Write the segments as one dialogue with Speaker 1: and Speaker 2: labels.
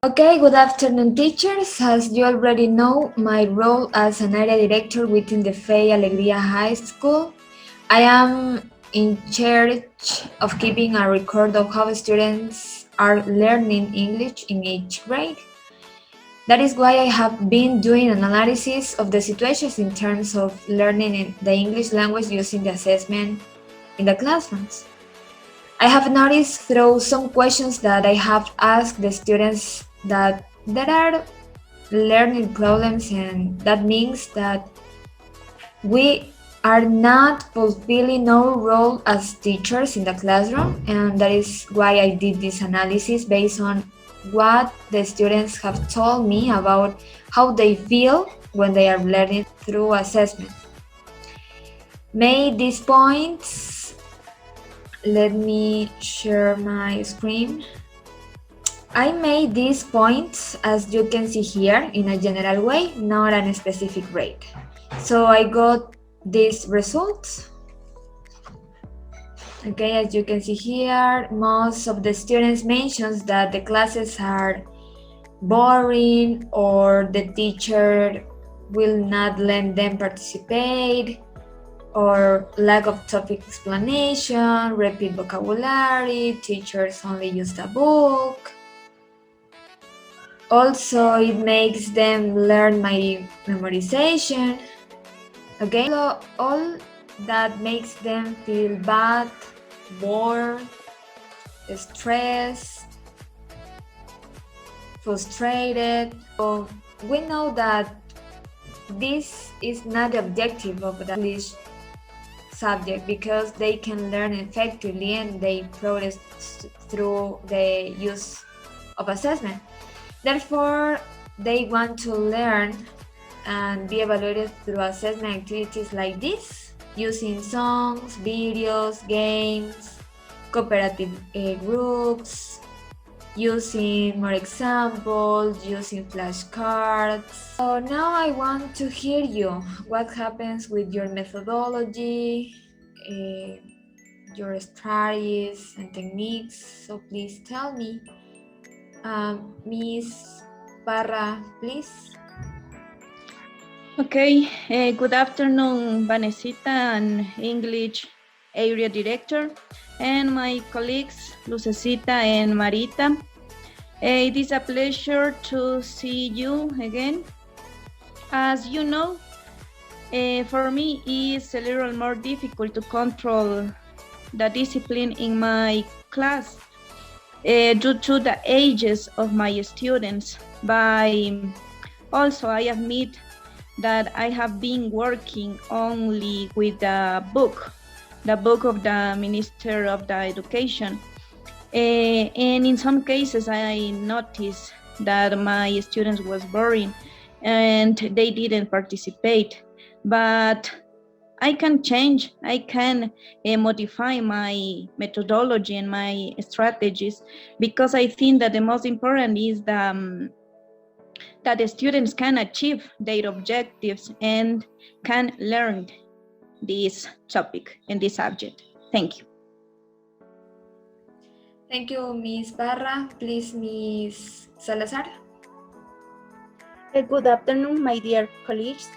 Speaker 1: Okay, good afternoon, teachers. As you already know, my role as an area director within the Fe Alegría High School, I am in charge of keeping a record of how students are learning English in each grade. That is why I have been doing an analysis of the situations in terms of learning the English language using the assessment in the classrooms. I have noticed through some questions that I have asked the students that there are learning problems, and that means that we are not fulfilling our role as teachers in the classroom, and that is why I did this analysis based on what the students have told me about how they feel when they are learning through assessment. Made these points, let me share my screen. I made these points, as you can see here, in a general way, not on a specific grade. So I got these results. Okay, as you can see here, most of the students mentions that the classes are boring or the teacher will not let them participate, or lack of topic explanation, repeat vocabulary, teachers only use the book. Also, it makes them learn my memorization. Okay, so all that makes them feel bad, bored, stressed, frustrated. So we know that this is not the objective of the English subject, because they can learn effectively and they progress through the use of assessment. Therefore, they want to learn and be evaluated through assessment activities like this, using songs, videos, games, cooperative groups, using more examples, using flashcards. So now I want to hear you. What happens with your methodology, your strategies and techniques? So please tell me. Miss Parra, please.
Speaker 2: Okay, good afternoon, Vanesita, and English area director, and my colleagues, Lucecita and Marita. It is a pleasure to see you again. As you know, for me, it's a little more difficult to control the discipline in my class due to the ages of my students. But also, I admit that I have been working only with the book of the Minister of the Education. And in some cases, I noticed that my students was boring and they didn't participate. But I can change, I can modify my methodology and my strategies, because I think that the most important is that the students can achieve their objectives and can learn this topic and this subject. Thank you.
Speaker 1: Thank you, Miss Parra. Please, Miss Salazar.
Speaker 3: Good afternoon, my dear colleagues.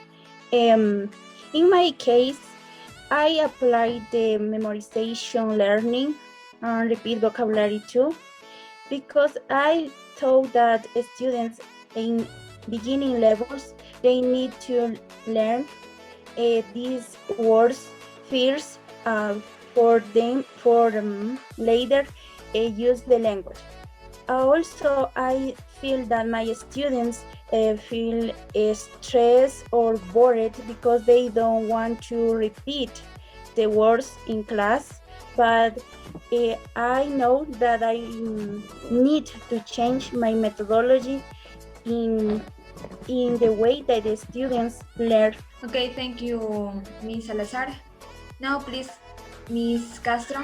Speaker 3: In my case, I applied the memorization learning and repeat vocabulary too, because I thought that students in beginning levels, they need to learn these words first for them for later use the language. Also, I feel that my students feel stressed or bored because they don't want to repeat the words in class. But I know that I need to change my methodology in the way that the students learn.
Speaker 1: Okay, thank you, Miss Salazar. Now, please, Miss Castro.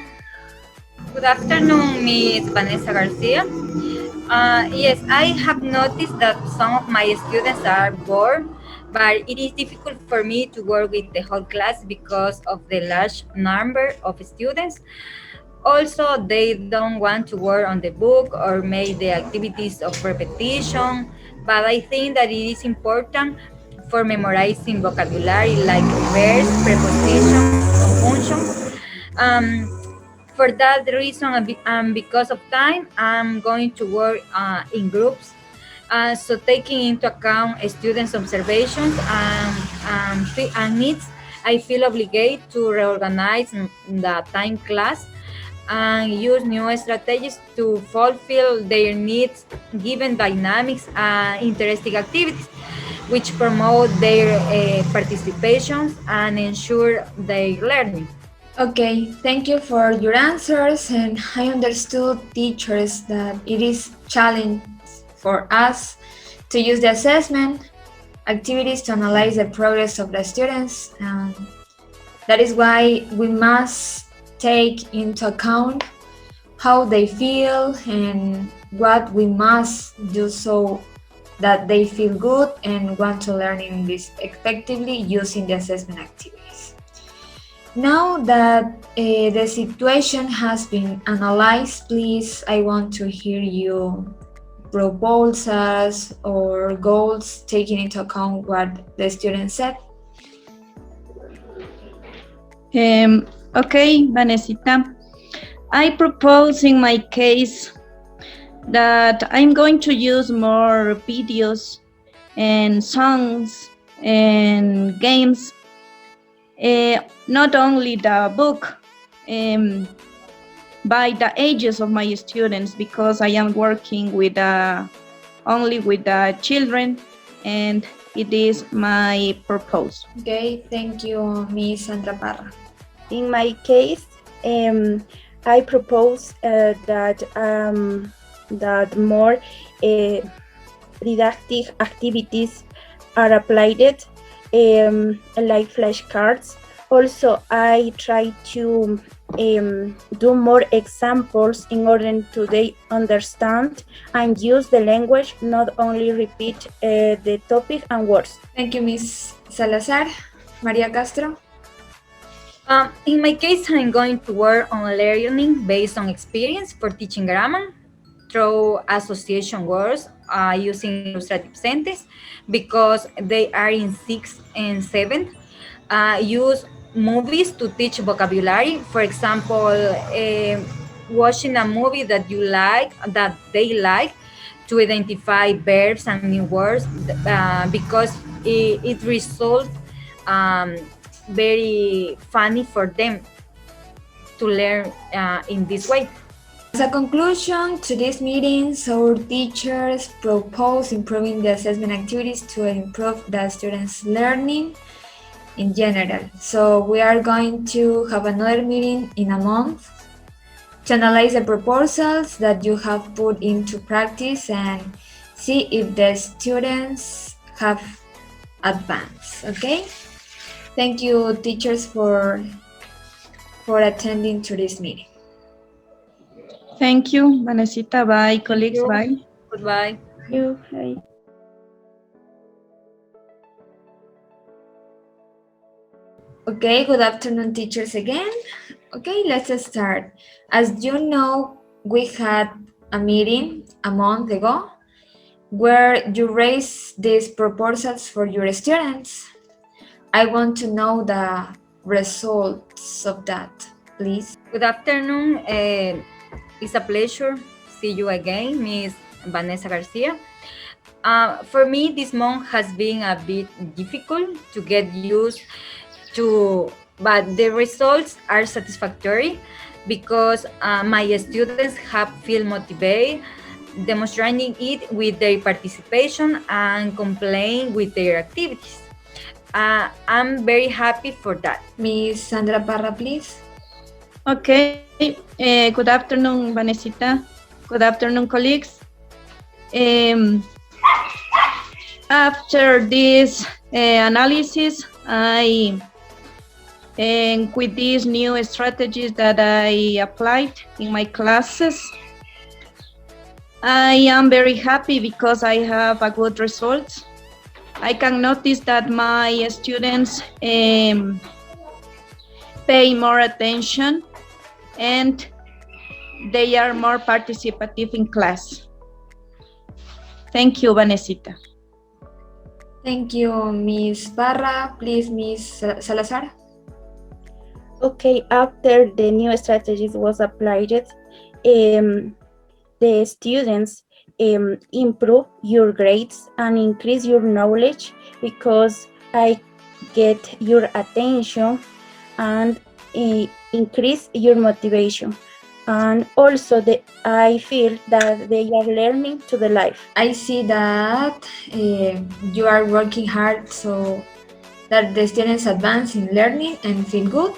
Speaker 4: Good afternoon, Miss Vanessa Garcia. Yes, I have noticed that some of my students are bored, but it is difficult for me to work with the whole class because of the large number of students. Also, they don't want to work on the book or make the activities of repetition, but I think that it is important for memorizing vocabulary like verbs, prepositions, conjunctions. For that reason, and because of time, I'm going to work in groups. So taking into account students' observations and needs, I feel obligated to reorganize the time class and use new strategies to fulfill their needs given dynamics and interesting activities which promote their participations and ensure their learning.
Speaker 1: Okay, thank you for your answers, and I understood, teachers, that it is challenge for us to use the assessment activities to analyze the progress of the students, and that is why we must take into account how they feel and what we must do so that they feel good and want to learn English effectively using the assessment activities. Now that the situation has been analyzed, please, I want to hear you proposals or goals taking into account what the student said.
Speaker 2: Okay, Vanesita. I propose in my case that I'm going to use more videos and songs and games, not only the book, by the ages of my students, because I am working with only with the children, and it is my purpose.
Speaker 1: Okay, thank you, Miss Sandra Parra.
Speaker 3: In my case, I propose that more didactic activities are applied, like flashcards. Also, I try to do more examples in order to they understand and use the language, not only repeat the topic and words.
Speaker 1: Thank you, Miss Salazar. Maria Castro.
Speaker 4: In my case, I'm going to work on learning based on experience for teaching grammar through association words using illustrative sentences because they are in 6th and 7th. Use movies to teach vocabulary. For example, watching a movie that they like, to identify verbs and new words because it results very funny for them to learn in this way.
Speaker 1: As a conclusion to these meetings, our teachers propose improving the assessment activities to improve the students' learning in general. So we are going to have another meeting in a month to analyze the proposals that you have put into practice and see if the students have advanced. Okay? Thank you, teachers, for attending to this meeting.
Speaker 2: Thank you, Vanesita. Bye, colleagues. Bye.
Speaker 4: Goodbye.
Speaker 3: You, hi.
Speaker 1: Okay, good afternoon, teachers again. Okay, let's start. As you know, we had a meeting a month ago where you raised these proposals for your students. I want to know the results of that, please.
Speaker 4: Good afternoon. It's a pleasure see you again, Miss Vanessa Garcia. For me, this month has been a bit difficult to get used to, but the results are satisfactory because my students have feel motivated, demonstrating it with their participation and complying with their activities. I'm very happy for that.
Speaker 1: Miss Sandra Parra, please.
Speaker 2: Okay. Good afternoon, Vanesita. Good afternoon, colleagues. After this analysis, with these new strategies that I applied in my classes, I am very happy because I have a good result. I can notice that my students pay more attention and they are more participative in class. Thank you, Vanesita.
Speaker 1: Thank you, Miss Barra. Please, Miss Salazar.
Speaker 3: Okay, after the new strategies was applied, the students improve your grades and increase your knowledge because I get your attention and increase your motivation. And also I feel that they are learning to the life.
Speaker 1: I see that you are working hard so that the students advance in learning and feel good.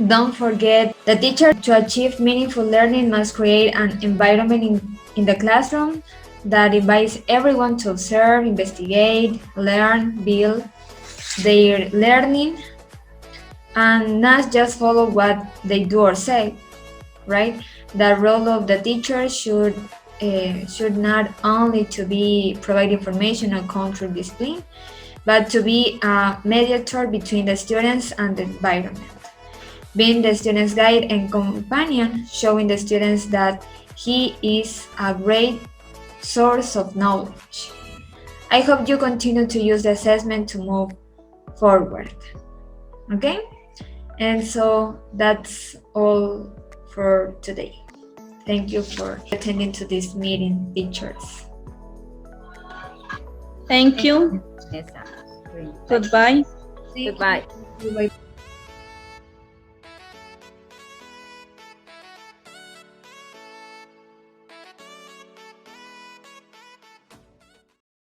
Speaker 1: Don't forget, the teacher to achieve meaningful learning must create an environment in the classroom that invites everyone to observe, investigate, learn, build their learning, and not just follow what they do or say, right? The role of the teacher should not only to be provide information and control discipline, but to be a mediator between the students and the environment, being the student's guide and companion, showing the students that he is a great source of knowledge. I hope you continue to use the assessment to move forward. Okay? And so that's all for today. Thank you for attending to this meeting, teachers.
Speaker 2: Thank you.
Speaker 4: Yes,
Speaker 2: Goodbye.
Speaker 4: Goodbye.
Speaker 1: Bye.